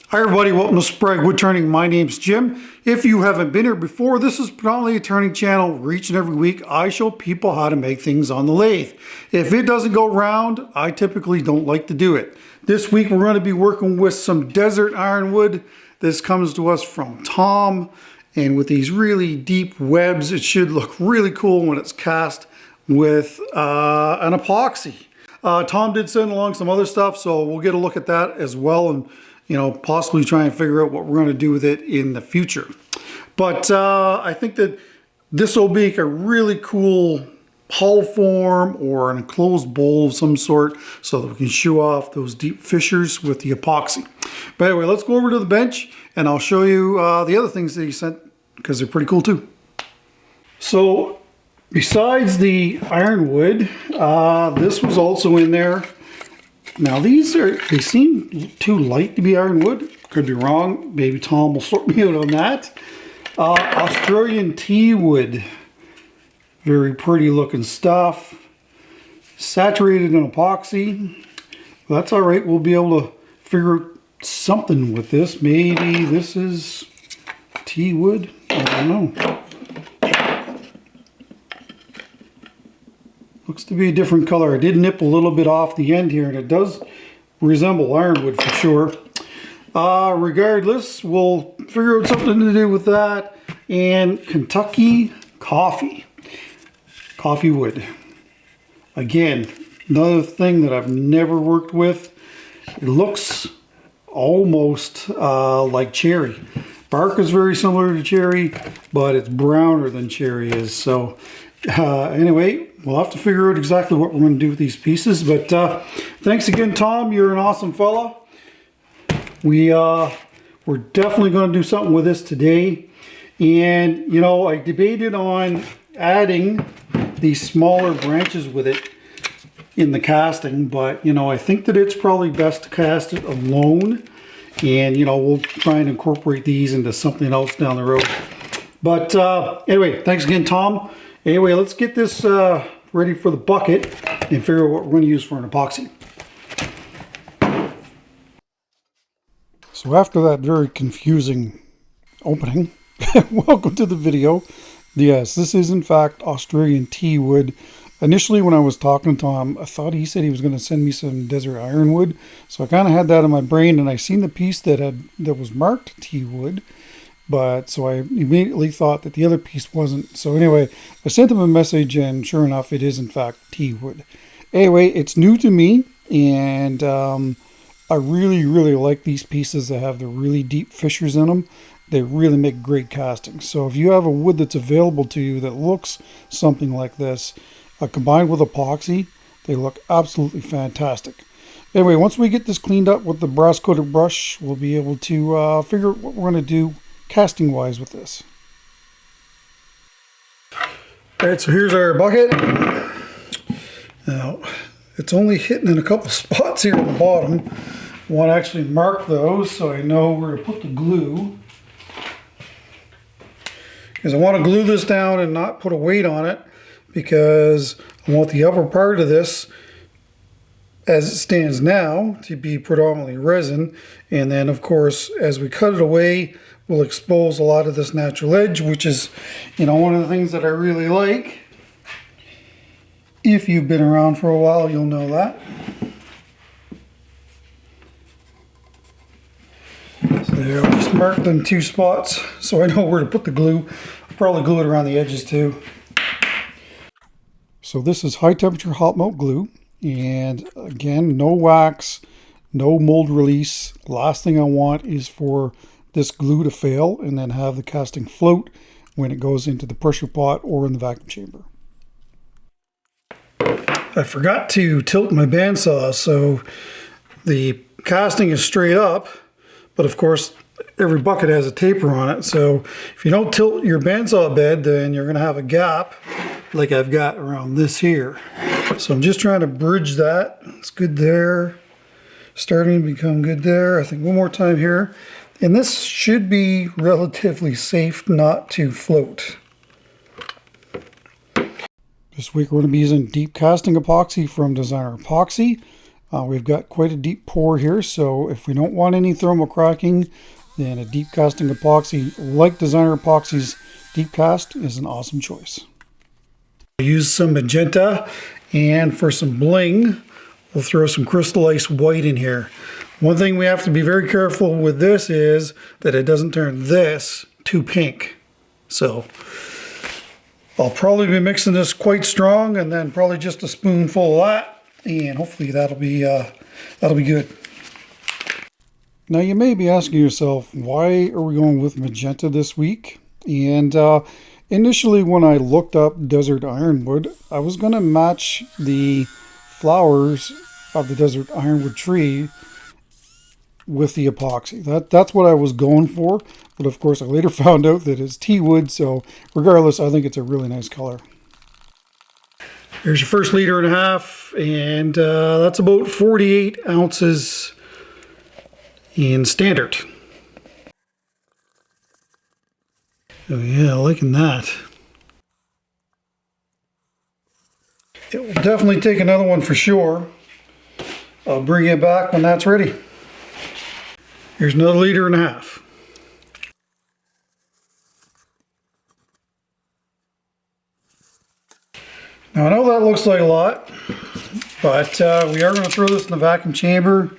Hi everybody, welcome to Sprague Woodturning. My name's Jim. If you haven't been here before, this is predominantly a turning channel. Each and every week I show people how to make things on the lathe. If it doesn't go round, I typically don't like to do it. This week we're going to be working with some desert ironwood. This comes to us from Tom, and with these really deep webs, it should look really cool when it's cast with an epoxy. Tom did send along some other stuff, so we'll get a look at that as well, and possibly try and figure out what we're going to do with it in the future. But I think that this will make a really cool hull form or an enclosed bowl of some sort so that we can show off those deep fissures with the epoxy. But anyway, let's go over to the bench and I'll show you the other things that he sent, because they're pretty cool too. So besides the ironwood, this was also in there. Now they seem too light to be ironwood. Could be wrong. Maybe Tom will sort me out on that. Australian tea wood. Very pretty looking stuff. Saturated in epoxy. That's all right. We'll be able to figure out something with this. Maybe this is tea wood. I don't know. Looks to be a different color. I did nip a little bit off the end here, and it does resemble ironwood for sure. Regardless, we'll figure out something to do with that. And Kentucky coffee wood. Again, another thing that I've never worked with. It looks almost like cherry. Bark is very similar to cherry, but it's browner than cherry is. So anyway, we'll have to figure out exactly what we're going to do with these pieces. But thanks again, Tom. You're an awesome fella. We're definitely going to do something with this today. And I debated on adding these smaller branches with it in the casting, but I think that it's probably best to cast it alone. And we'll try and incorporate these into something else down the road. But anyway, thanks again, Tom. Anyway, let's get this ready for the bucket and figure out what we're going to use for an epoxy. So after that very confusing opening, welcome to the video. Yes, this is in fact Australian tea wood. Initially when I was talking to Tom, I thought he said he was going to send me some desert ironwood. So I kind of had that in my brain, and I seen the piece that was marked tea wood. But so I immediately thought that the other piece wasn't. So anyway, I sent him a message, and sure enough, it is in fact tea wood. Anyway, it's new to me, and I really, really like these pieces that have the really deep fissures in them. They really make great casting. So if you have a wood that's available to you that looks something like this, combined with epoxy, they look absolutely fantastic. Anyway, once we get this cleaned up with the brass coated brush, we'll be able to figure out what we're going to do casting wise with this. Alright, so here's our bucket. Now it's only hitting in a couple spots here at the bottom. I want to actually mark those so I know where to put the glue, because I want to glue this down and not put a weight on it, because I want the upper part of this as it stands now to be predominantly resin, and then of course as we cut it away we'll expose a lot of this natural edge, which is one of the things that I really like. If you've been around for a while, you'll know that. So there, I'll just mark them 2 spots so I know where to put the glue. I'll probably glue it around the edges too. So this is high temperature hot melt glue, and again, no wax, no mold release. Last thing I want is for this glue to fail and then have the casting float when it goes into the pressure pot or in the vacuum chamber. I forgot to tilt my bandsaw, so the casting is straight up, but of course every bucket has a taper on it, so if you don't tilt your bandsaw bed, then you're going to have a gap like I've got around this here. So I'm just trying to bridge that. It's good there, starting to become good there. I think one more time here, and this should be relatively safe not to float. This week we're going to be using deep casting epoxy from Designer Epoxy. We've got quite a deep pour here, so if we don't want any thermal cracking, then a deep casting epoxy like Designer Epoxy's Deep Cast is an awesome choice. I'll use some magenta, and for some bling, we'll throw some Crystal Ice White in here. One thing we have to be very careful with this is that it doesn't turn this too pink. So I'll probably be mixing this quite strong, and then probably just a spoonful of that. And hopefully that'll be good. Now you may be asking yourself, why are we going with magenta this week? And initially when I looked up desert ironwood, I was going to match the flowers of the desert ironwood tree with the epoxy. That's what I was going for. But of course I later found out that it's tea wood, so regardless, I think it's a really nice color. Here's your first 1.5 liters, and that's about 48 ounces in standard. Oh yeah, liking that. It will definitely take another one for sure. I'll bring it back when that's ready. Here's another 1.5 liters. Now I know that looks like a lot, but we are going to throw this in the vacuum chamber.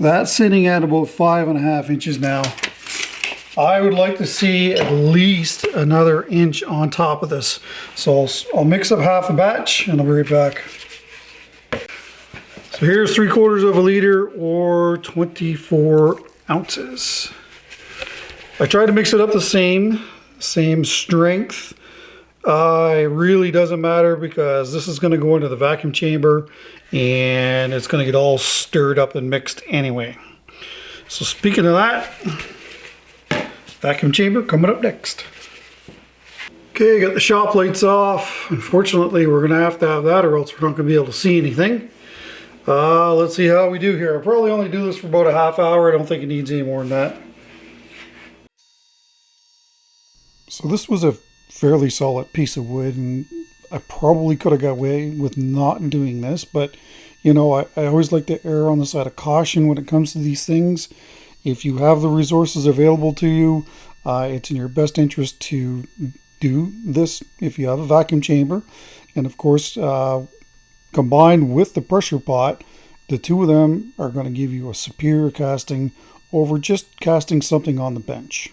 That's sitting at about 5.5 inches now. I would like to see at least another inch on top of this. So I'll mix up half a batch and I'll be right back. So here's 3/4 liter or 24 ounces. I tried to mix it up the same strength. It really doesn't matter because this is going to go into the vacuum chamber and it's going to get all stirred up and mixed anyway. So speaking of that, vacuum chamber coming up next. Okay, got the shop lights off. Unfortunately, we're going to have that or else we're not going to be able to see anything. Let's see how we do here. I'll probably only do this for about a half hour. I don't think it needs any more than that. So this was a fairly solid piece of wood, and I probably could have got away with not doing this, but you know, I always like to err on the side of caution when it comes to these things. If you have the resources available to you, it's in your best interest to do this if you have a vacuum chamber. And of course, combined with the pressure pot, the two of them are going to give you a superior casting over just casting something on the bench.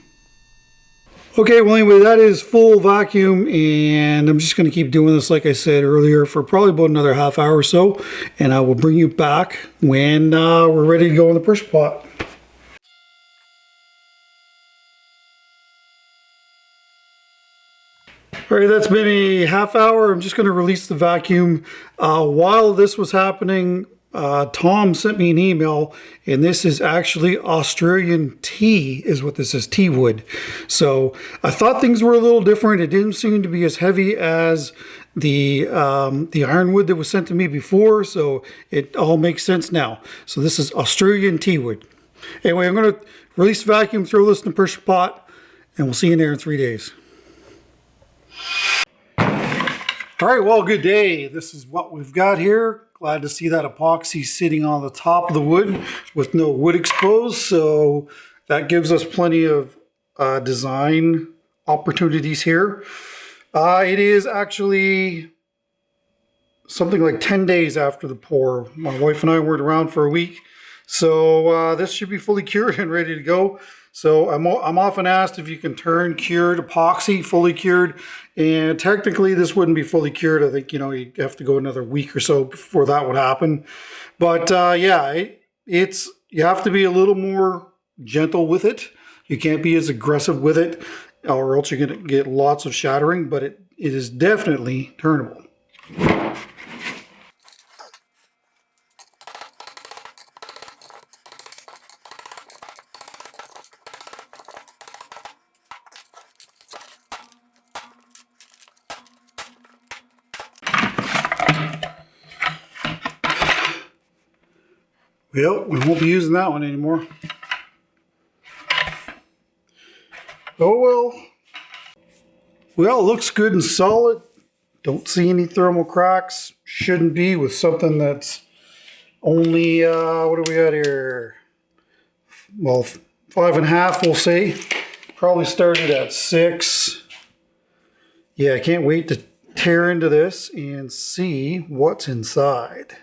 Okay, well anyway, that is full vacuum, and I'm just going to keep doing this like I said earlier for probably about another half hour or so, and I will bring you back when we're ready to go in the pressure pot. Alright, that's been a half hour. I'm just going to release the vacuum. While this was happening, Tom sent me an email, and this is actually Australian tea is what this is, tea wood. So I thought things were a little different. It didn't seem to be as heavy as the ironwood that was sent to me before, so it all makes sense now. So this is Australian tea wood. Anyway, I'm going to release the vacuum, throw this in the pressure pot, and we'll see you in there in 3 days. All right, well, good day. This is what we've got here. Glad to see that epoxy sitting on the top of the wood with no wood exposed. So that gives us plenty of design opportunities here. It is actually something like 10 days after the pour. My wife and I weren't around for a week. So this should be fully cured and ready to go. So I'm often asked if you can turn cured epoxy fully cured, and technically this wouldn't be fully cured. I think, you know, you have to go another week or so before that would happen. But yeah, you have to be a little more gentle with it. You can't be as aggressive with it, or else you're going to get lots of shattering. But it is definitely turnable. Well, we won't be using that one anymore. Oh well. Well, it looks good and solid. Don't see any thermal cracks. Shouldn't be with something that's only, what do we got here? Well, 5.5 we'll say. Probably started at 6. Yeah, I can't wait to tear into this and see what's inside.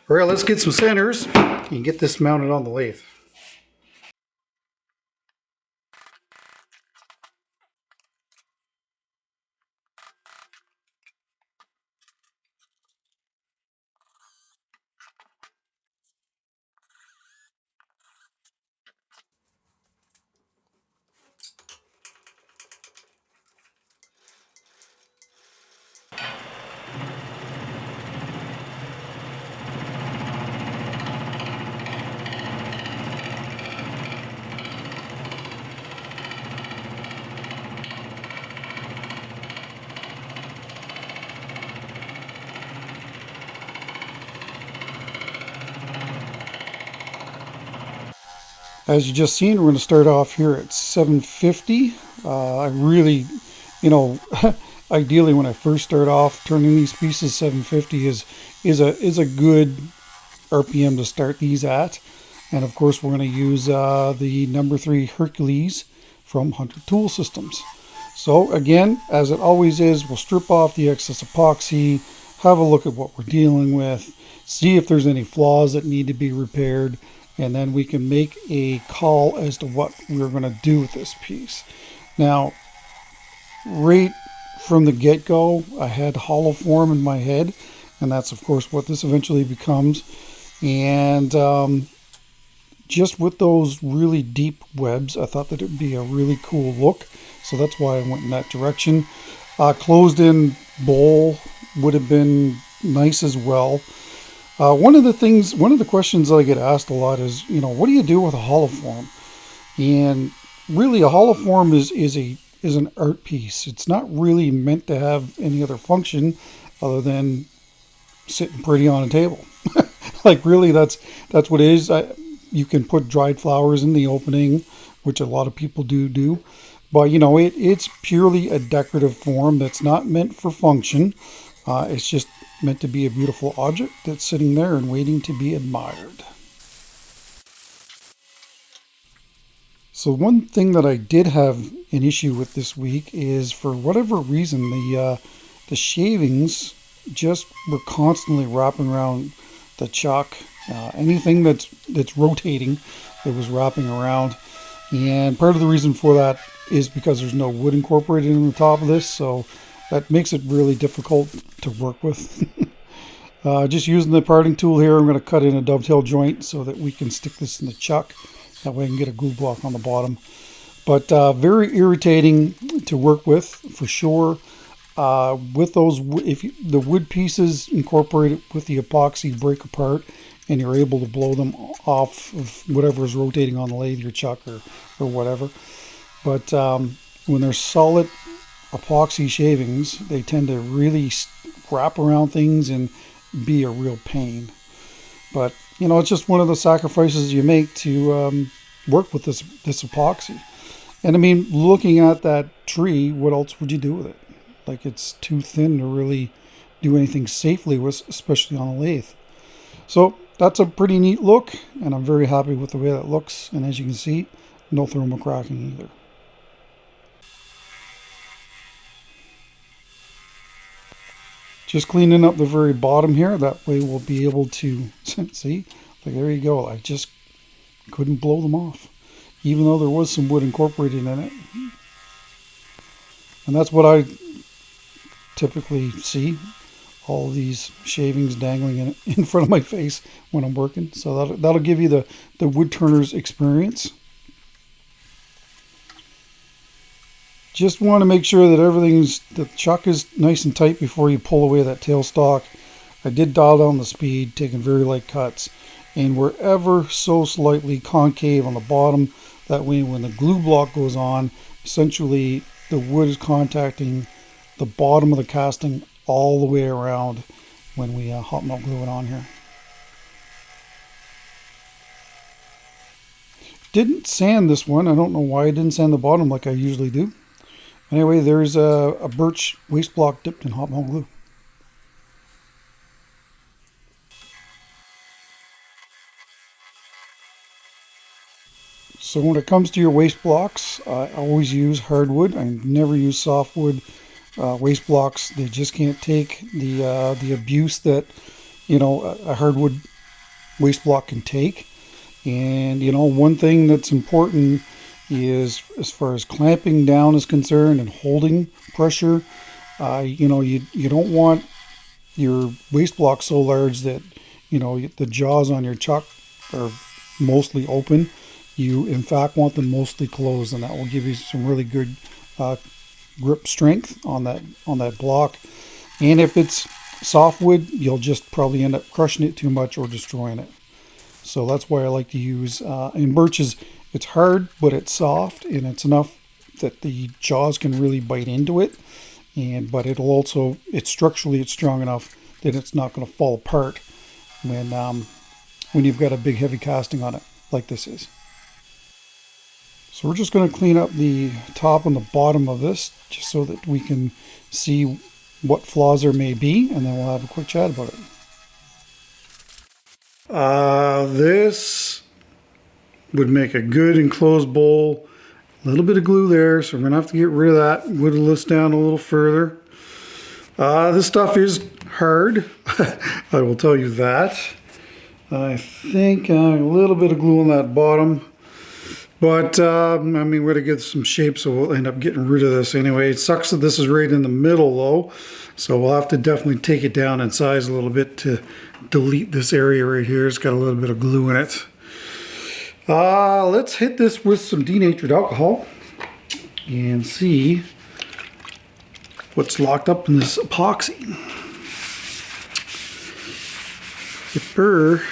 All right, let's get some centers and get this mounted on the lathe. As you just seen, we're going to start off here at 750. I really, ideally when I first start off turning these pieces, 750 is a good RPM to start these at. And of course, we're going to use the number 3 Hercules from Hunter Tool Systems. So again, as it always is, we'll strip off the excess epoxy, have a look at what we're dealing with, see if there's any flaws that need to be repaired, and then we can make a call as to what we're going to do with this piece. Now, right from the get-go, I had hollow form in my head, and that's of course what this eventually becomes. And just with those really deep webs, I thought that it would be a really cool look, so that's why I went in that direction. Closed-in bowl would have been nice as well. One of the questions that I get asked a lot is, what do you do with a hollow form? And really, a hollow form is an art piece. It's not really meant to have any other function other than sitting pretty on a table. Like really, that's what it is. You can put dried flowers in the opening, which a lot of people do. But it's purely a decorative form that's not meant for function. It's just meant to be a beautiful object that's sitting there and waiting to be admired. So one thing that I did have an issue with this week is, for whatever reason, the shavings just were constantly wrapping around the chuck. Anything that's rotating, it was wrapping around. And part of the reason for that is because there's no wood incorporated in the top of this, so that makes it really difficult to work with. Just using the parting tool here, I'm going to cut in a dovetail joint so that we can stick this in the chuck. That way I can get a glue block on the bottom. But very irritating to work with, for sure. With those, the wood pieces incorporated with the epoxy break apart, and you're able to blow them off of whatever is rotating on the lathe, your chuck or whatever. But when they're solid epoxy shavings, they tend to really wrap around things and be a real pain. But it's just one of the sacrifices you make to work with this epoxy. And I mean, looking at that tree, what else would you do with it? Like, it's too thin to really do anything safely with, especially on a lathe. So that's a pretty neat look, and I'm very happy with the way that looks. And as you can see, no thermal cracking either. Just cleaning up the very bottom here. That way we'll be able to see, like, there you go. I just couldn't blow them off, even though there was some wood incorporated in it. And that's what I typically see, all these shavings dangling in front of my face when I'm working. So that'll give you the wood turner's experience. Just want to make sure that the chuck is nice and tight before you pull away that tailstock. I did dial down the speed, taking very light cuts, and we're ever so slightly concave on the bottom. That way when the glue block goes on, essentially the wood is contacting the bottom of the casting all the way around when we hot melt glue it on here. Didn't sand this one. I don't know why I didn't sand the bottom like I usually do. Anyway, there's a birch waste block dipped in hot melt glue. So when it comes to your waste blocks, I always use hardwood. I never use softwood waste blocks. They just can't take the abuse that, you know, a hardwood waste block can take. And, you know, one thing that's important is, as far as clamping down is concerned and holding pressure, you know, you don't want your waste block so large that, you know, the jaws on your chuck are mostly open. You in fact want them mostly closed, and that will give you some really good grip strength on that block. And if it's softwood, you'll just probably end up crushing it too much or destroying it. So that's why I like to use, and birch it's hard, but it's soft, and it's enough that the jaws can really bite into it. But it'll also, it's strong enough that it's not going to fall apart when you've got a big heavy casting on it like this is. So we're just going to clean up the top and the bottom of this just so that we can see what flaws there may be, and then we'll have a quick chat about it. This would make a good enclosed bowl. A little bit of glue there, so we're going to have to get rid of that. Whittle this down a little further. This stuff is hard. I will tell you that. I think a little bit of glue on that bottom. But, I mean, we're going to get some shape, so we'll end up getting rid of this anyway. It sucks that this is right in the middle, though. So we'll have to definitely take it down in size a little bit to delete this area right here. It's got a little bit of glue in it. Let's hit this with some denatured alcohol and see what's locked up in this epoxy. Yipper.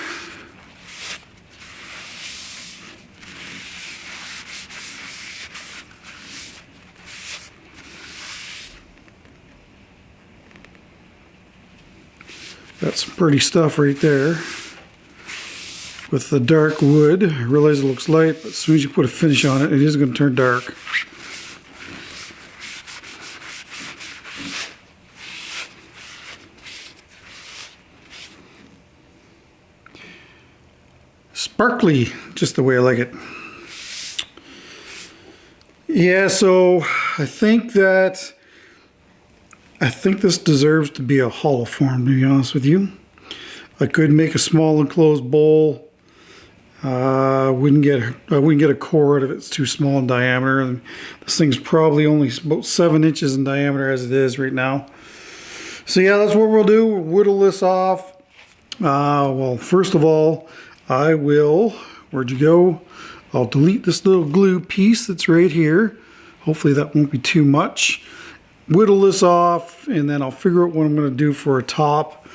That's some pretty stuff right there. With the dark wood, I realize it looks light, but as soon as you put a finish on it, it is going to turn dark. Sparkly, just the way I like it. Yeah, so I think this deserves to be a hollow form, to be honest with you. I could make a small enclosed bowl. I wouldn't get a core out of it. It's too small in diameter, and this thing's probably only about 7 inches in diameter as it is right now. So yeah, that's what we'll do. We'll whittle this off. Well, first of all, I will, where'd you go? I'll delete this little glue piece that's right here. Hopefully that won't be too much. Whittle this off, and then I'll figure out what I'm going to do for a top.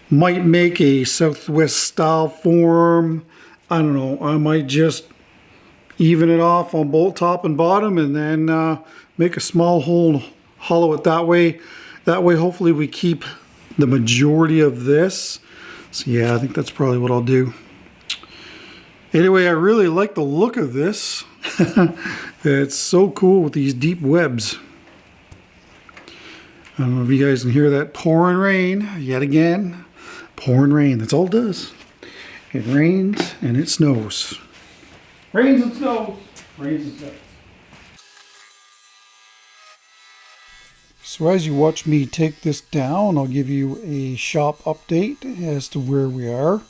Might make a Southwest style form. I don't know. I might just even it off on both top and bottom, and then make a small hole, hollow it that way. That way, hopefully, we keep the majority of this. So yeah, I think that's probably what I'll do. Anyway, I really like the look of this. It's so cool with these deep webs. I don't know if you guys can hear that pouring rain yet again. Pouring rain, that's all it does. It rains and it snows. Rains and snows. Rains and snows. So as you watch me take this down, I'll give you a shop update as to where we are.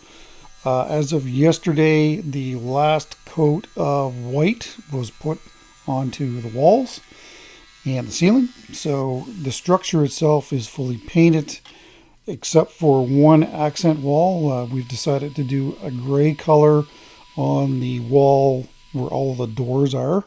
As of yesterday, the last coat of white was put onto the walls and the ceiling. So the structure itself is fully painted, except for one accent wall. We've decided to do a gray color on the wall where all the doors are,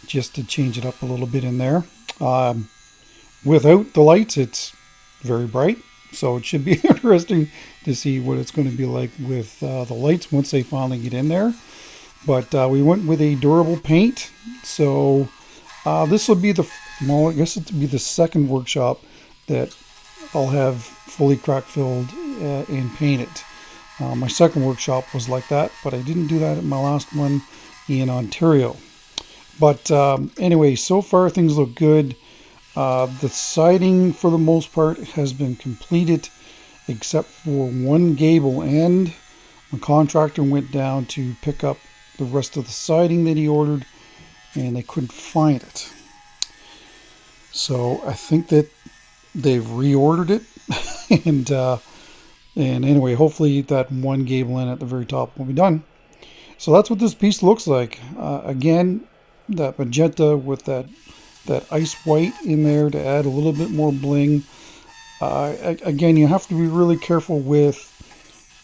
just to change it up a little bit in there. Without the lights, it's very bright, so it should be interesting to see what it's going to be like with the lights once they finally get in there. But we went with a durable paint, so this will be I guess it'll be the second workshop that I'll have fully crack filled and painted. My second workshop was like that, but I didn't do that at my last one in Ontario. But anyway, so far things look good. The siding for the most part has been completed, except for one gable end. The contractor went down to pick up the rest of the siding that he ordered, and they couldn't find it. So I think that they've reordered it, and anyway, hopefully that one gable end at the very top will be done. So that's what this piece looks like. Again, that magenta with that ice white in there to add a little bit more bling. Again, you have to be really careful with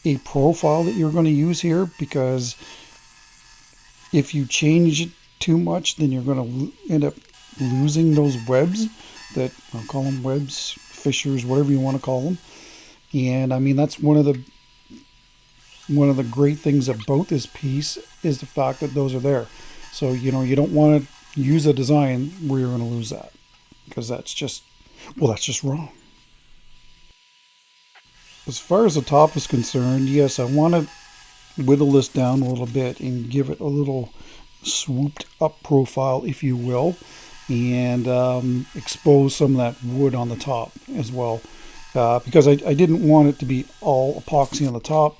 a profile that you're going to use here, because if you change it too much, then you're going to end up losing those webs that, I'll call them webs, fissures, whatever you want to call them. And I mean, that's one of the great things about this piece is the fact that those are there. So, you know, you don't want to use a design where you're going to lose that, because that's just wrong. As far as the top is concerned, yes, I want to whittle this down a little bit and give it a little swooped up profile, if you will, and expose some of that wood on the top as well, because I didn't want it to be all epoxy on the top,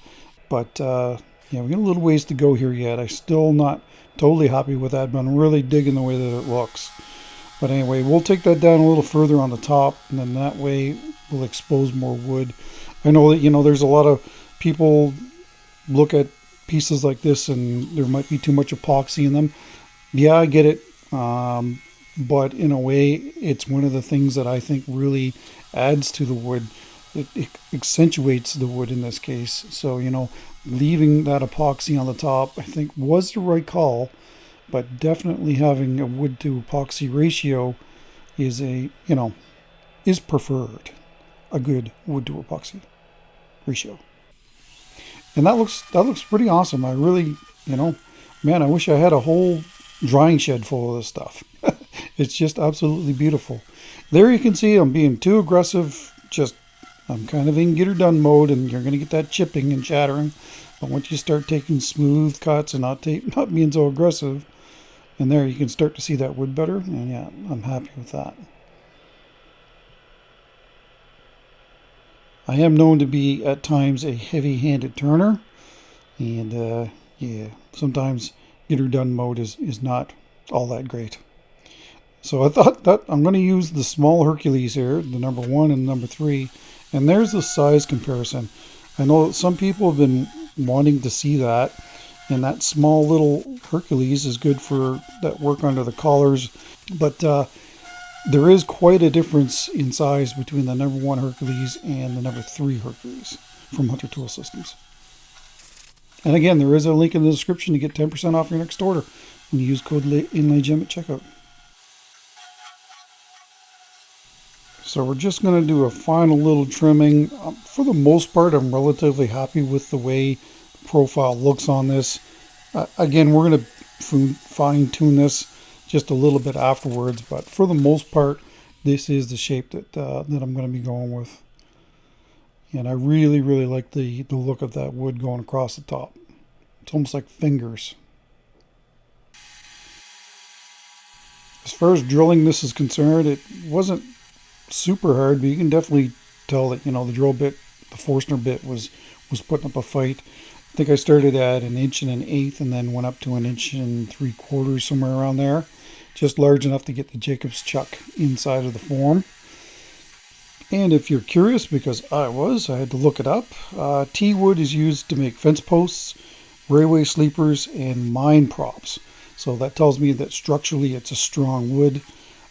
but yeah, we got a little ways to go here yet. I'm still not totally happy with that, but I'm really digging the way that it looks. But anyway, we'll take that down a little further on the top, and then that way we'll expose more wood. I know that, you know, there's a lot of people look at pieces like this and there might be too much epoxy in them. Yeah, I get it. But in a way, it's one of the things that I think really adds to the wood. It accentuates the wood in this case. So, you know, leaving that epoxy on the top, I think, was the right call. But definitely having a wood to epoxy ratio is is preferred. A good wood to epoxy ratio. And that looks pretty awesome. I really, man, I wish I had a whole drying shed full of this stuff. It's just absolutely beautiful. There you can see I'm being too aggressive. I'm kind of in get her done mode, and you're going to get that chipping and shattering. But once you start taking smooth cuts and not being so aggressive, and there you can start to see that wood better. And yeah, I'm happy with that. I am known to be at times a heavy-handed turner, and yeah, sometimes get her done mode is not all that great. So I thought that I'm going to use the small Hercules here, the number 1 and number 3, and there's the size comparison. I know that some people have been wanting to see that, and that small little Hercules is good for that work under the collars, but there is quite a difference in size between the number 1 Hercules and the number 3 Hercules from Hunter Tool Systems. And again, there is a link in the description to get 10% off your next order when you use code INLAYGEM at checkout. So we're just going to do a final little trimming. For the most part, I'm relatively happy with the way the profile looks on this. Again, we're going to fine-tune this just a little bit afterwards, but for the most part, this is the shape that I'm going to be going with. And I really, really like the look of that wood going across the top. It's almost like fingers. As far as drilling this is concerned, it wasn't super hard, but you can definitely tell that, the drill bit, the Forstner bit was putting up a fight. I think I started at 1 1/8 and then went up to 1 3/4 inches, somewhere around there. Just large enough to get the Jacob's chuck inside of the form. And if you're curious, because I had to look it up, T-wood is used to make fence posts, railway sleepers, and mine props. So that tells me that structurally it's a strong wood.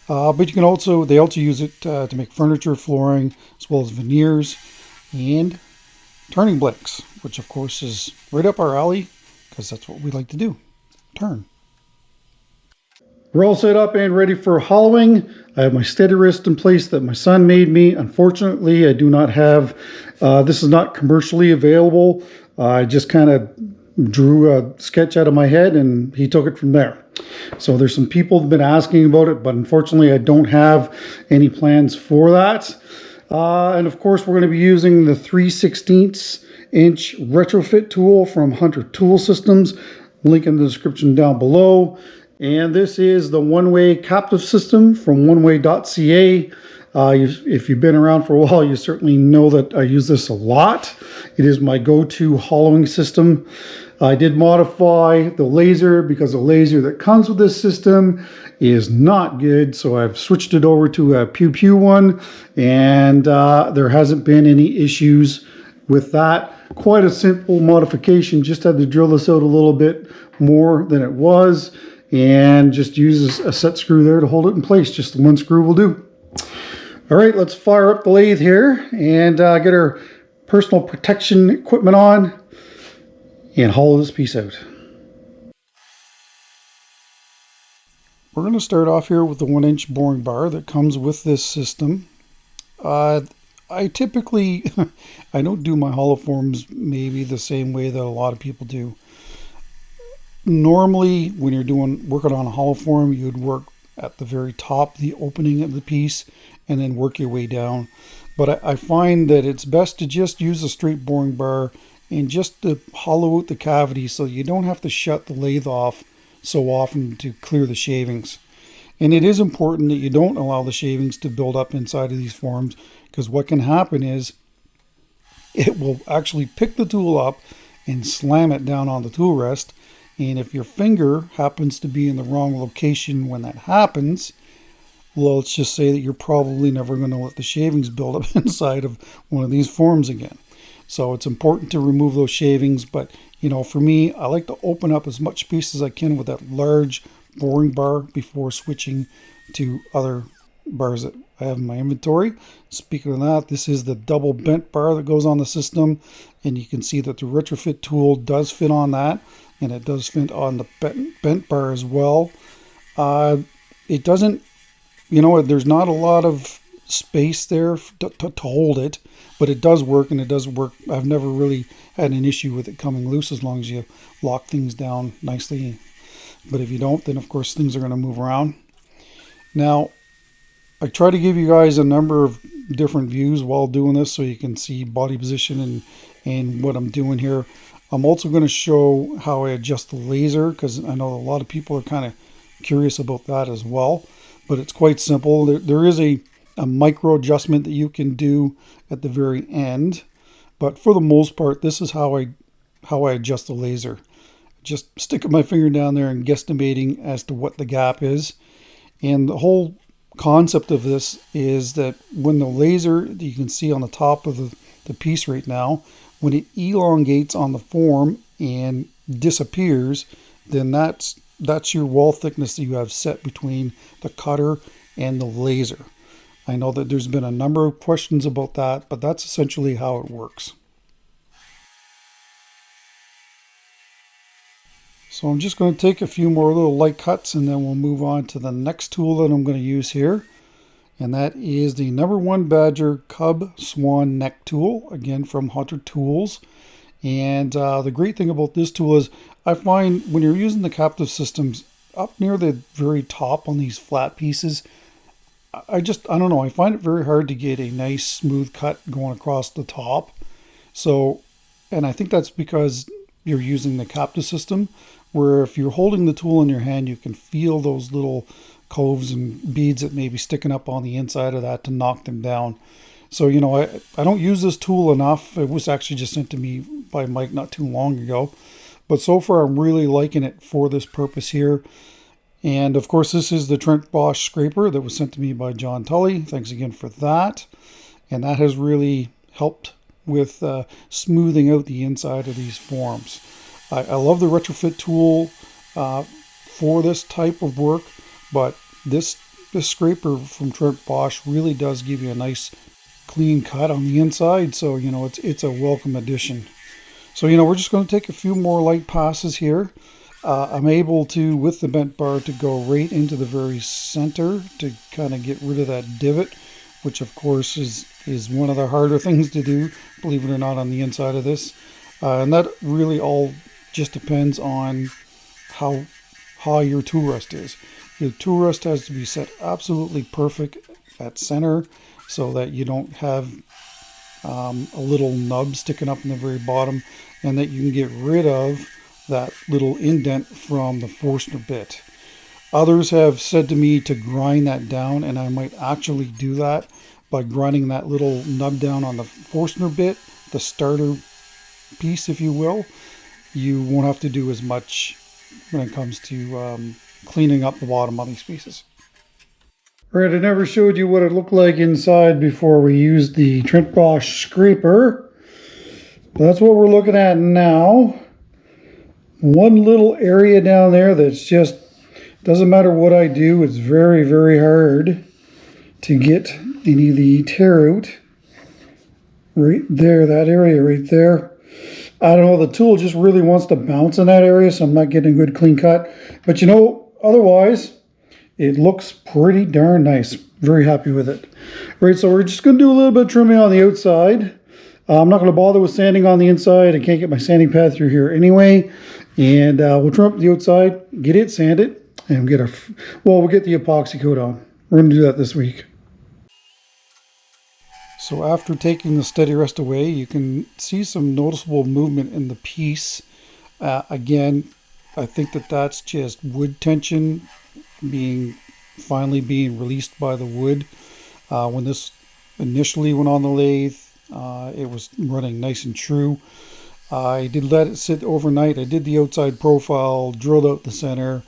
But they also use it to make furniture, flooring, as well as veneers and turning blanks, which of course is right up our alley because that's what we like to do, turn. We're all set up and ready for hollowing. I have my steady wrist in place that my son made me. Unfortunately, I do not have, this is not commercially available. I just kind of drew a sketch out of my head and he took it from there. So there's some people have been asking about it, but unfortunately I don't have any plans for that. And of course we're going to be using the 3/16 inch retrofit tool from Hunter Tool Systems. Link in the description down below. And this is the one-way captive system from oneway.ca. If you've been around for a while, you certainly know that I use this a lot. It is my go-to hollowing system. I did modify the laser because the laser that comes with this system is not good. So I've switched it over to a Pew Pew one, and there hasn't been any issues with that. Quite a simple modification. Just had to drill this out a little bit more than it was, and just use a set screw there to hold it in place. Just the one screw will do. All right, let's fire up the lathe here and get our personal protection equipment on and hollow this piece out. We're going to start off here with the 1-inch boring bar that comes with this system. I typically, I don't do my hollow forms maybe the same way that a lot of people do. Normally, when you're working on a hollow form, you'd work at the very top, the opening of the piece, and then work your way down. But I find that it's best to just use a straight boring bar and just to hollow out the cavity so you don't have to shut the lathe off so often to clear the shavings. And it is important that you don't allow the shavings to build up inside of these forms, because what can happen is it will actually pick the tool up and slam it down on the tool rest. And if your finger happens to be in the wrong location when that happens, well, let's just say that you're probably never going to let the shavings build up inside of one of these forms again. So it's important to remove those shavings. But, you know, for me, I like to open up as much space as I can with that large boring bar before switching to other bars that I have in my inventory. Speaking of that, this is the double bent bar that goes on the system. And you can see that the retrofit tool does fit on that. And it does fit on the bent bar as well. It doesn't, you know, there's not a lot of space there to hold it, but it does work, and it does work. I've never really had an issue with it coming loose as long as you lock things down nicely. But if you don't, then of course things are going to move around. Now, I try to give you guys a number of different views while doing this so you can see body position and what I'm doing here. I'm also going to show how I adjust the laser, because I know a lot of people are kind of curious about that as well. But it's quite simple. There is a micro adjustment that you can do at the very end. But for the most part, this is how I adjust the laser. Just sticking my finger down there and guesstimating as to what the gap is. And the whole concept of this is that when the laser, you can see on the top of the piece right now, when it elongates on the form and disappears, then that's your wall thickness that you have set between the cutter and the laser. I know that there's been a number of questions about that, but that's essentially how it works. So I'm just going to take a few more little light cuts, and then we'll move on to the next tool that I'm going to use here. And that is the No. 1 Badger Cub Swan Neck Tool, again from Hunter Tools. And the great thing about this tool is I find when you're using the captive systems up near the very top on these flat pieces, I don't know, I find it very hard to get a nice smooth cut going across the top. So, and I think that's because you're using the captive system, where if you're holding the tool in your hand, you can feel those little coves and beads that may be sticking up on the inside of that to knock them down. So, you know, I don't use this tool enough. It was actually just sent to me by Mike not too long ago. But so far, I'm really liking it for this purpose here. And of course, this is the Trent Bosch scraper that was sent to me by John Tully. Thanks again for that. And that has really helped with smoothing out the inside of these forms. I love the retrofit tool for this type of work, but this scraper from Trent Bosch really does give you a nice clean cut on the inside. So, you know, it's a welcome addition. So, you know, we're just going to take a few more light passes here. I'm able to, with the bent bar, to go right into the very center to kind of get rid of that divot, which of course is one of the harder things to do, believe it or not, on the inside of this. And that really all just depends on how high your tool rest is. Your tool rest has to be set absolutely perfect at center so that you don't have a little nub sticking up in the very bottom, and that you can get rid of that little indent from the Forstner bit. Others have said to me to grind that down, and I might actually do that by grinding that little nub down on the Forstner bit, the starter piece, if you will. you won't have to do as much when it comes to cleaning up the bottom of these pieces. Right, I never showed you what it looked like inside before we used the Trent Bosch scraper. That's what we're looking at now. One little area down there that's just, doesn't matter what I do, it's very, very hard to get any of the tear out. Right there, that area right there. I don't know, the tool just really wants to bounce in that area, so I'm not getting a good clean cut. But you know, otherwise, it looks pretty darn nice. Very happy with it. Right, so we're just going to do a little bit of trimming on the outside. I'm not going to bother with sanding on the inside. I can't get my sanding pad through here anyway. And we'll trim up the outside, get it, sand it, and we'll get the epoxy coat on. We're going to do that this week. So after taking the steady rest away, you can see some noticeable movement in the piece. Again, I think that's just wood tension finally being released by the wood. When this initially went on the lathe, it was running nice and true. I did let it sit overnight. I did the outside profile, drilled out the center,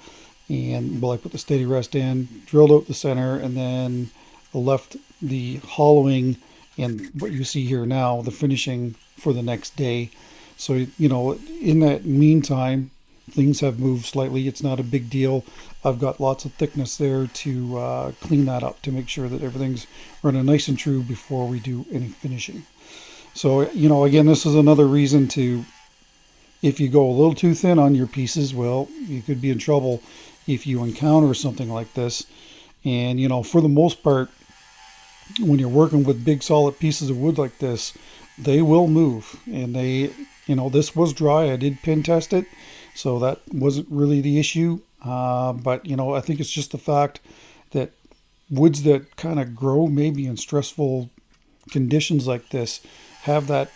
and I put the steady rest in, drilled out the center, and then left the hollowing and what you see here now, the finishing, for the next day. So, you know, in that meantime, things have moved slightly. It's not a big deal. I've got lots of thickness there to clean that up to make sure that everything's running nice and true before we do any finishing. So, you know, again, this is another reason to, if you go a little too thin on your pieces, well, you could be in trouble if you encounter something like this. And, you know, for the most part, when you're working with big solid pieces of wood like this, they will move. And you know, this was dry. I did pin test it, so that wasn't really the issue. But, you know, I think it's just the fact that woods that kind of grow maybe in stressful conditions like this have that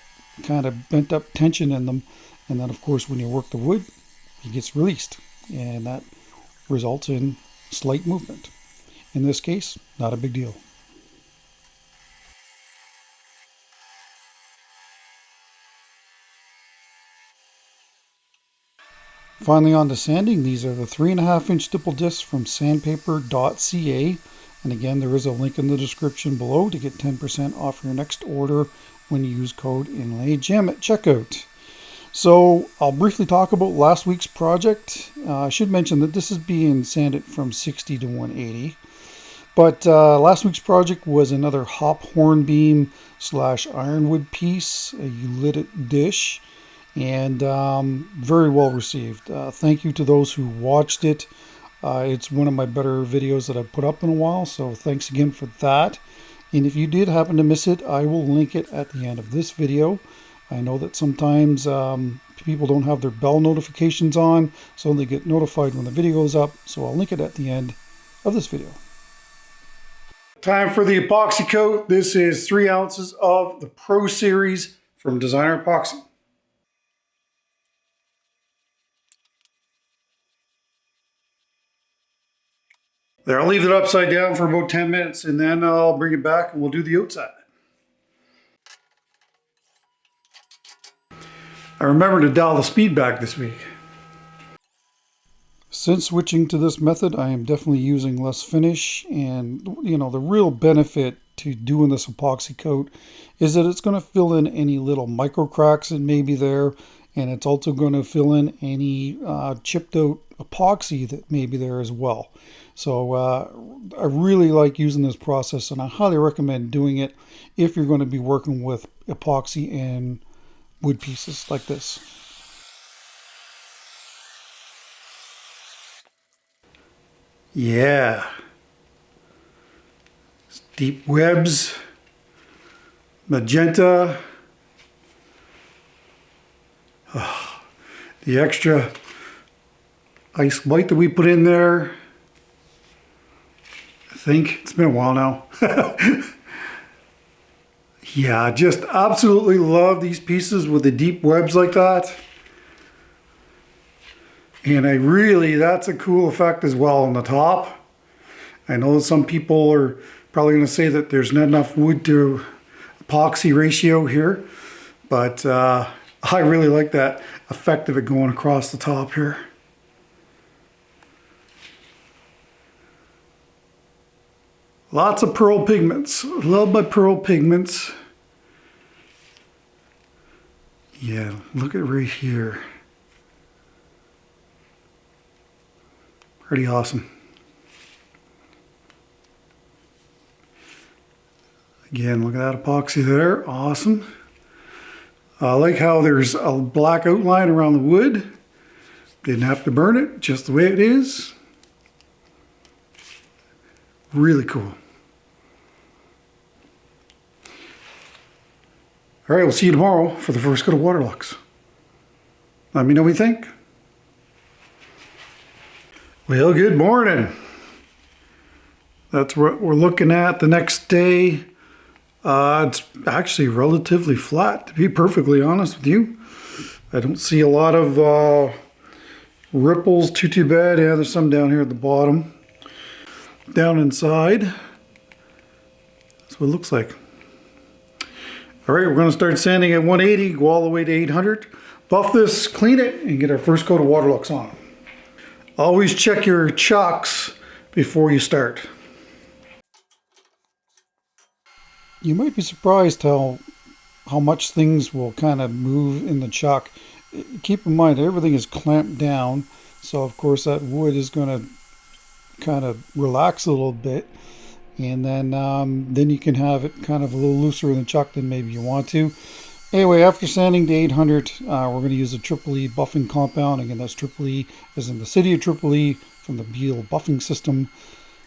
kind of bent up tension in them. And then, of course, when you work the wood, it gets released. And that results in slight movement. In this case, not a big deal. Finally, on to sanding. These are the 3.5-inch stipple discs from sandpaper.ca. And again, there is a link in the description below to get 10% off your next order when you use code INLAYGEM at checkout. So I'll briefly talk about last week's project. I should mention that this is being sanded from 60 to 180. But last week's project was another hop horn beam / ironwood piece, a Ulitit dish. And very well received. Thank you to those who watched it. It's one of my better videos that I've put up in a while, so thanks again for that. And if you did happen to miss it, I will link it at the end of this video. I know that sometimes people don't have their bell notifications on, so they get notified when the video is up, so I'll link it at the end of this video. Time for the epoxy coat. This is 3 ounces of the Pro Series from Designer Epoxy. There, I'll leave it upside down for about 10 minutes and then I'll bring it back and we'll do the outside. I remember to dial the speed back this week. Since switching to this method, I am definitely using less finish, and you know, the real benefit to doing this epoxy coat is that it's going to fill in any little micro cracks that may be there, and it's also going to fill in any chipped out epoxy that may be there as well. So I really like using this process, and I highly recommend doing it if you're going to be working with epoxy and wood pieces like this. Yeah. Deep webs, magenta. Oh, the extra ice white that we put in there. I think it's been a while now. Yeah, just absolutely love these pieces with the deep webs like that. And that's a cool effect as well on the top. I know some people are probably going to say that there's not enough wood to epoxy ratio here, but I really like that effect of it going across the top here. Lots of pearl pigments. Love my pearl pigments. Yeah, look at right here. Pretty awesome. Again, look at that epoxy there. Awesome. I like how there's a black outline around the wood. Didn't have to burn it, just the way it is. Really cool. All right, we'll see you tomorrow for the first coat of Waterlux. Let me know what you think. Well, good morning. That's what we're looking at the next day. It's actually relatively flat, to be perfectly honest with you. I don't see a lot of ripples, too bad. Yeah, there's some down here at the bottom. Down inside, that's what it looks like. All right, we're going to start sanding at 180, go all the way to 800. Buff this, clean it, and get our first coat of Waterlux on. Always check your chocks before you start. You might be surprised how much things will kind of move in the chalk. Keep in mind, everything is clamped down, so of course that wood is going to kind of relax a little bit, and then you can have it kind of a little looser in the chuck than maybe you want to. Anyway, after sanding to 800, we're going to use a Triple E buffing compound. Again, that's Triple E as in the city of Triple E from the Beal buffing system.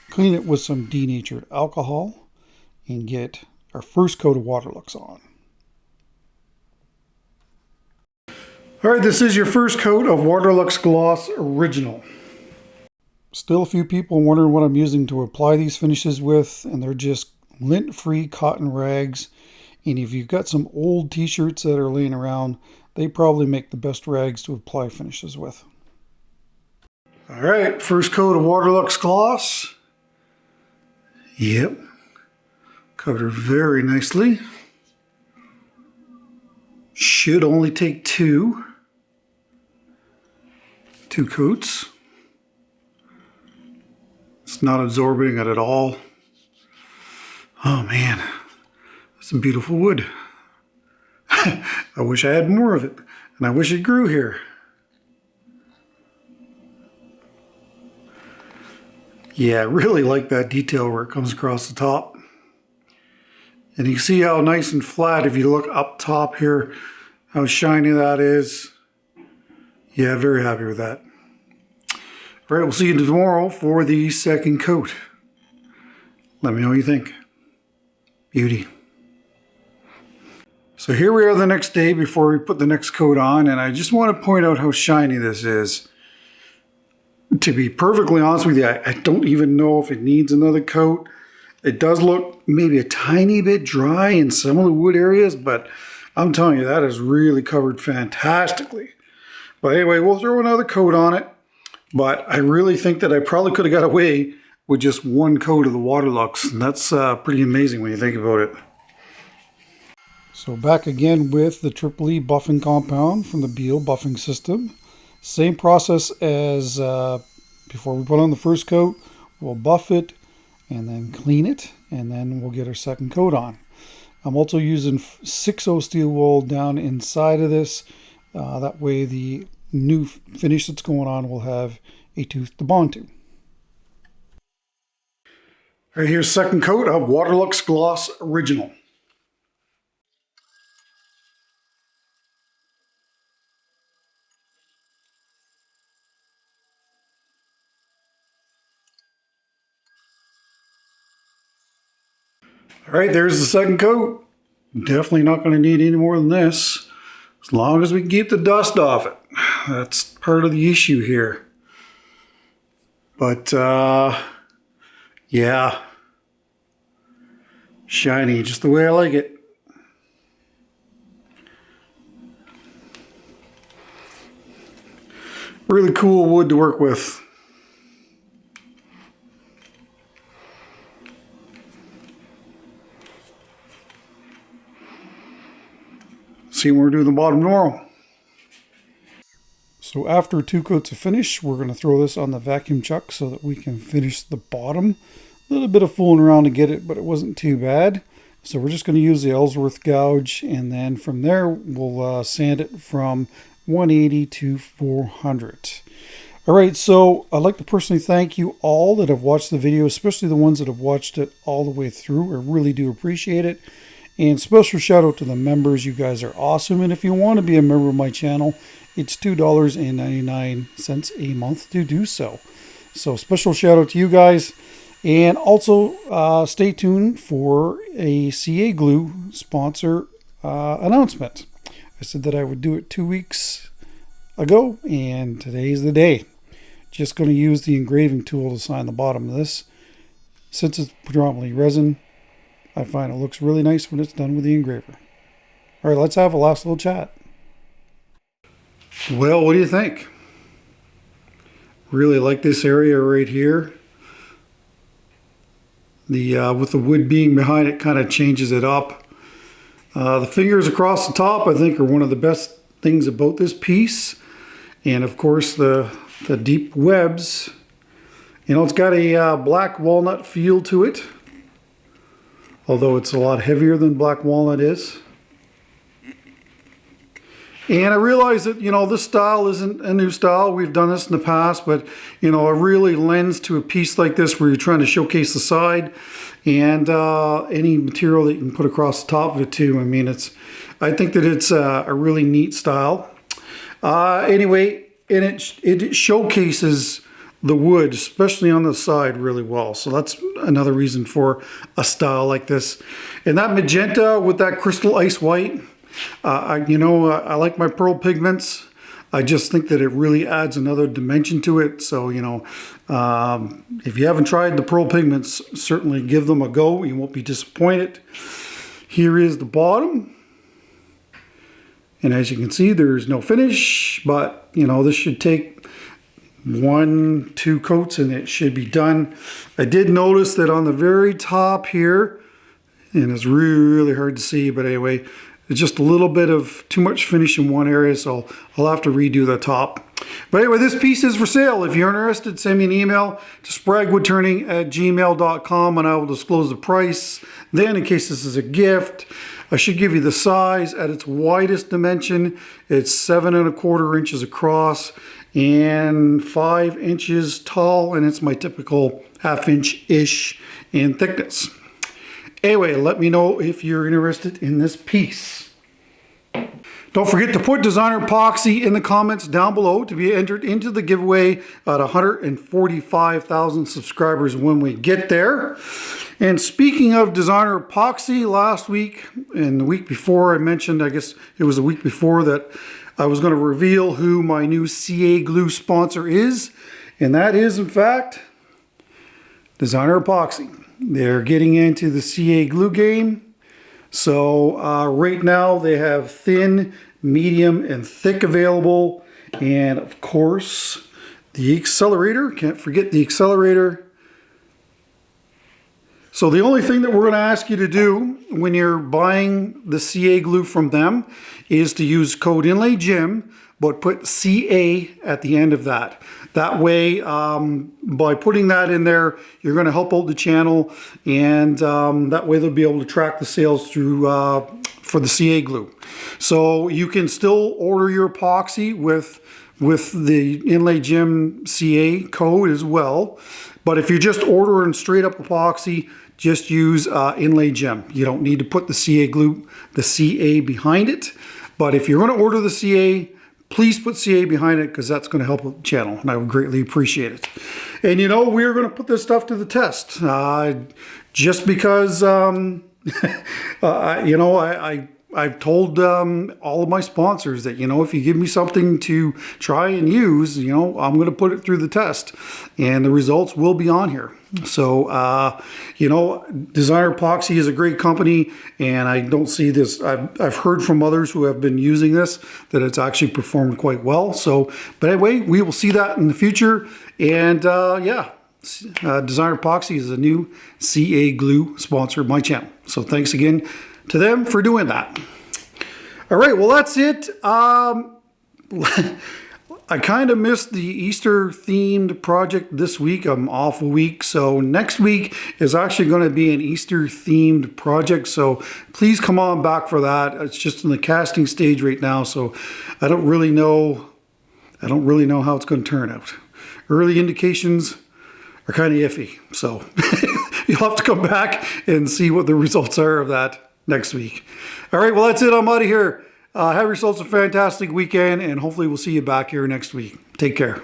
Clean it with some denatured alcohol and get our first coat of Waterlux on. All right, this is your first coat of Waterlux Gloss Original. Still a few people wondering what I'm using to apply these finishes with, and they're just lint-free cotton rags. And if you've got some old t-shirts that are laying around, they probably make the best rags to apply finishes with. All right, first coat of Waterlux Gloss. Yep, covered very nicely. Should only take two coats. It's not absorbing it at all. Oh man, that's some beautiful wood. I wish I had more of it, and I wish it grew here. Yeah, I really like that detail where it comes across the top. And you see how nice and flat, if you look up top here, how shiny that is. Yeah, very happy with that. All right, we'll see you tomorrow for the second coat. Let me know what you think. Beauty. So here we are the next day before we put the next coat on, and I just want to point out how shiny this is. To be perfectly honest with you, I don't even know if it needs another coat. It does look maybe a tiny bit dry in some of the wood areas, but I'm telling you, that is really covered fantastically. But anyway, we'll throw another coat on it. But I really think that I probably could have got away with just one coat of the Waterlux. And that's pretty amazing when you think about it. So back again with the Triple E buffing compound from the Beal buffing system. Same process as before we put on the first coat. We'll buff it and then clean it, and then we'll get our second coat on. I'm also using 6/0 steel wool down inside of this. That way the new finish that's going on will have a tooth to bond to. All right, here's second coat of Waterlux Gloss Original. All right, there's the second coat. Definitely not going to need any more than this, as long as we can keep the dust off it. That's part of the issue here. But yeah, shiny, just the way I like it. Really cool wood to work with. See when we're doing the bottom tomorrow. So after 2 coats of finish, we're going to throw this on the vacuum chuck so that we can finish the bottom. A little bit of fooling around to get it, but it wasn't too bad. So we're just going to use the Ellsworth gouge, and then from there we'll sand it from 180 to 400. All right, so I'd like to personally thank you all that have watched the video, especially the ones that have watched it all the way through. I really do appreciate it. And special shout out to the members. You guys are awesome. And if you want to be a member of my channel, it's $2.99 a month to do so. So special shout out to you guys. And also stay tuned for a CA Glue sponsor announcement. I said that I would do it 2 weeks ago, and today's the day. Just going to use the engraving tool to sign the bottom of this. Since it's predominantly resin, I find it looks really nice when it's done with the engraver. All right, let's have a last little chat. Well, what do you think? Really like this area right here. With the wood being behind it, kind of changes it up. The fingers across the top, I think, are one of the best things about this piece. And of course, the deep webs. You know, it's got a black walnut feel to it, although it's a lot heavier than black walnut is. And I realize that, you know, this style isn't a new style. We've done this in the past, but, you know, it really lends to a piece like this where you're trying to showcase the side and any material that you can put across the top of it too. I mean, I think that it's a really neat style. Anyway, and it showcases the wood, especially on the side, really well. So that's another reason for a style like this. And that magenta with that crystal ice white, I like my pearl pigments. I just think that it really adds another dimension to it. So, you know, if you haven't tried the pearl pigments, certainly give them a go. You won't be disappointed. Here is the bottom. And as you can see, there's no finish, but, you know, this should take 1-2 coats and it should be done. I did notice that on the very top here, and it's really hard to see, but anyway, it's just a little bit of too much finish in one area, so I'll have to redo the top. But anyway, this piece is for sale. If you're interested, send me an email to spraguewoodturning@gmail.com and I will disclose the price. Then, in case this is a gift, I should give you the size at its widest dimension. It's 7 1/4 inches across and 5 inches tall, and it's my typical 1/2 inch-ish in thickness. Anyway, let me know if you're interested in this piece. Don't forget to put designer epoxy in the comments down below to be entered into the giveaway at 145,000 subscribers when we get there. And speaking of designer epoxy, last week and the week before, I mentioned, I guess it was the week before, that I was going to reveal who my new CA Glue sponsor is. And that is, in fact, Designer Epoxy. They're getting into the CA Glue game. So right now they have thin, medium, and thick available. And of course, the accelerator. Can't forget the accelerator. So the only thing that we're going to ask you to do when you're buying the CA Glue from them is to use code InlayJim, but put CA at the end of that. That way, by putting that in there, you're going to help out the channel, and that way they'll be able to track the sales through for the CA Glue. So you can still order your epoxy with the InlayJim CA code as well. But if you're just ordering straight up epoxy, just use InlayJim. You don't need to put the CA Glue, the CA behind it. But if you're going to order the CA, please put CA behind it, because that's going to help the channel, and I would greatly appreciate it. And you know, we're going to put this stuff to the test, just because, I've told all of my sponsors that, you know, if you give me something to try and use, you know, I'm going to put it through the test, and the results will be on here. So, you know, Designer Epoxy is a great company, and I don't see this. I've heard from others who have been using this that it's actually performed quite well. So, but anyway, we will see that in the future. And yeah, Designer Epoxy is a new CA Glue sponsor of my channel. So thanks again to them for doing that. All right, well, that's it. I kind of missed the Easter themed project this week. I'm off a week. So next week is actually going to be an Easter themed project. So please come on back for that. It's just in the casting stage right now. So I don't really know how it's going to turn out. Early indications are kind of iffy. So you'll have to come back and see what the results are of that next week. All right, well, that's it. I'm out of here. Have yourselves a fantastic weekend, and hopefully we'll see you back here next week. Take care.